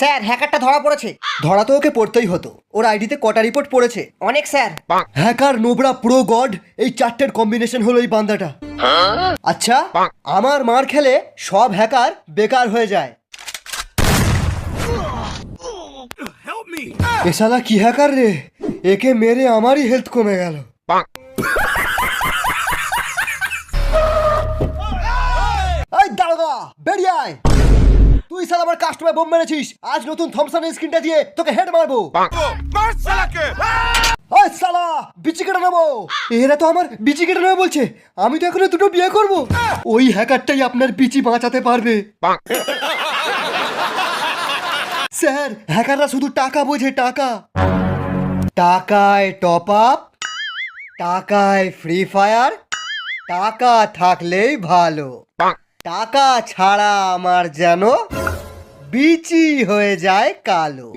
Sir হ্যাকারটা ধরা পড়েছে। ধরা তো ওকে পড়তেই হতো, ওর আইডিতে কটা রিপোর্ট পড়েছে? অনেক sir. Hacker, Nubra, pro, god, এই চারটের কম্বিনেশন হলো এই বান্দাটা। আচ্ছা, আমার মার খেলে সব হ্যাকার বেকার হয়ে যায়। এ শালা কি হ্যাকার রে, একে মেরে আমারই হেলথ কমে গেল। এই দারোগা, বেরিয়ে আয়। তুই শালা আমার কাস্টমার বোম মেরেছিস, আজ নতুন থমসনের স্ক্রিনটা দিয়ে তোকে হেড মারবো। ওই শালা, বিচি কেটে নেবো। এরা তো আমার বিচি কেটে নেবে বলছে, আমি তো এখনো দুটো বিয়ে করব। ওই হ্যাকারটাই আপনার বিচি বাঁচাতে পারবে। স্যার, হ্যাকাররা শুধু টাকা বোঝে, টাকা। টাকায় টপ আপ, টাকায় ফ্রি ফায়ার, টাকা থাকলেই ভালো। টাকা ছাড়া আমার যেন বিচি হয়ে যায় কালো।